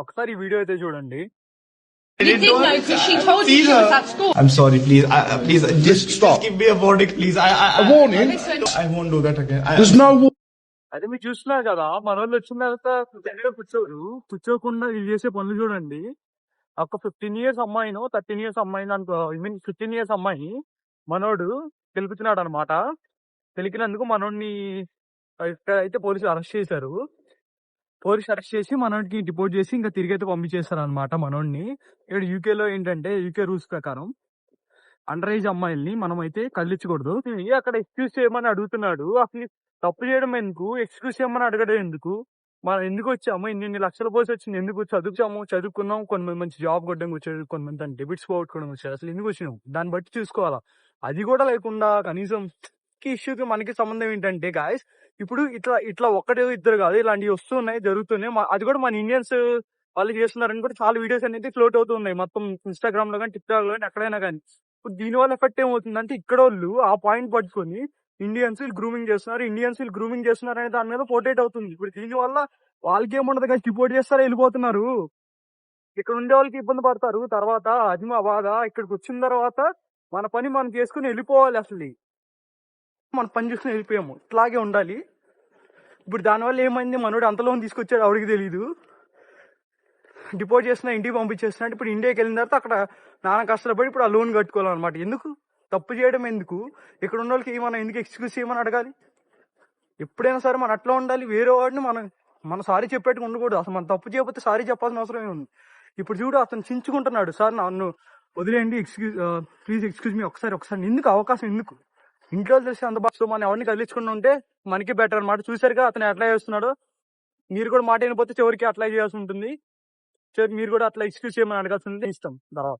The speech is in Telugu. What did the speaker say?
ఒకసారి ఈ వీడియో అయితే చూడండి. You did know because she told you she was at school. I'm sorry, please. Please, just stop. Just give me a verdict, please. A warning? I won't do that again. There's no అదే మీరు చూస్తున్నారు కదా, మన వాళ్ళు వచ్చిన తర్వాత దగ్గర కూర్చోకుండా వీళ్ళు చేసే పనులు చూడండి. ఒక 15 years అమ్మాయిను 13 years అమ్మాయిని అనుకో, ఐ మీన్ 15 years అమ్మాయి మనోడు గెలుపుతున్నాడు అనమాట. గెలికినందుకు మనోడిని ఇక్కడ అయితే పోలీసులు అరెస్ట్ చేశారు. పోలీసు అరెస్ట్ చేసి మనోడికి డిపోర్ట్ చేసి ఇంకా తిరిగి అయితే పంపించేస్తారు అనమాట మనోడిని. ఇక్కడ యూకేలో ఏంటంటే యూకే రూల్స్ ప్రకారం అండర్ ఏజ్ అమ్మాయిల్ని మనం అయితే కదిలించకూడదు. అక్కడ ఎక్స్క్యూజ్ చేయమని అడుగుతున్నాడు. అసలు తప్పు చేయడం ఎందుకు, ఎక్స్క్యూజ్ చేయమని అడగడం ఎందుకు? మనం ఎందుకు వచ్చాము, ఇన్ని లక్షల పోసి వచ్చింది ఎందుకు? చదువుకున్నాం, కొంతమంది మంచి జాబ్ కొట్టడానికి వచ్చారు, కొంతమంది దాన్ని డెబిట్స్ పోగొట్టుకోవడం వచ్చారు. అసలు ఎందుకు వచ్చినాం దాన్ని బట్టి చూసుకోవాలా. అది కూడా లేకుండా కనీసం ఇష్యూకి మనకి సంబంధం ఏంటంటే గాయస్, ఇప్పుడు ఇట్లా ఒక్కటే ఇద్దరు కాదు, ఇలాంటివి వస్తున్నాయి, జరుగుతున్నాయి. అది కూడా మన ఇండియన్స్ వాళ్ళు చేస్తున్నారని కూడా చాలా వీడియోస్ అనేది ఫ్లోట్ అవుతున్నాయి మొత్తం ఇన్స్టాగ్రామ్ లో కానీ, టిక్ టాక్ లో కానీ, ఎక్కడైనా కానీ. ఇప్పుడు దీనివల్ల ఎఫెక్ట్ ఏమవుతుందంటే, ఇక్కడ వాళ్ళు ఆ పాయింట్ పట్టుకొని ఇండియన్స్ వీళ్ళు గ్రూమింగ్ చేస్తున్నారు అనే దాని మీద పోర్ట్రేట్ అవుతుంది. ఇప్పుడు దీనివల్ల వాళ్ళకి ఏముండదు కదా, డిపోర్ట్ చేస్తారా, వెళ్ళిపోతున్నారు. ఇక్కడ ఉండే వాళ్ళకి ఇబ్బంది పడతారు. తర్వాత అది మా బాధ. ఇక్కడికి వచ్చిన తర్వాత మన పని మనం చేసుకుని వెళ్ళిపోవాలి. అసలు మన పని చూసుకుని వెళ్ళిపోయాము, ఇట్లాగే ఉండాలి. ఇప్పుడు దానివల్ల ఏమైంది, మనోడు అంత లోన్ తీసుకొచ్చాడు ఆవిడికి తెలీదు. డిపోర్ట్ చేస్తున్నా, ఇంటికి పంపించేస్తున్నాడు. ఇప్పుడు ఇండియాకి వెళ్ళిన తర్వాత అక్కడ నాన్న కష్టపడి ఇప్పుడు ఆ లోన్ కట్టుకోవాలన్నమాట. ఎందుకు తప్పు చేయడం ఎందుకు? ఇక్కడ ఉన్న వాళ్ళకి మనం ఎందుకు ఎక్స్క్యూజ్ చేయమని అడగాలి? ఎప్పుడైనా సరే మనం అట్లా ఉండాలి. వేరే వాడిని మనం సారీ చెప్పేట్టుగా ఉండకూడదు. అసలు మనం తప్పు చేయకపోతే సారీ చెప్పాల్సిన అవసరం ఏముంది? ఇప్పుడు చూడు, అతను చించుకుంటున్నాడు, సార్ నన్ను వదిలేయండి, ప్లీజ్ ఎక్స్క్యూజ్ మీ, ఒకసారి ఎందుకు అవకాశం ఎందుకు? ఇంట్లో తెలిసి అంత బాగా మనం ఎవరిని కదిలించుకుని ఉంటే మనకి బెటర్ అనమాట. చూసారుగా అతను ఎట్లా చేస్తున్నాడు. మీరు కూడా మాట అయిపోతే చివరికి అట్లా చేయాల్సి ఉంటుంది. మీరు కూడా అట్లా ఎక్స్క్యూజ్ చేయమని అడగాల్సి ఉంటుంది. ఇష్టం తర్వాత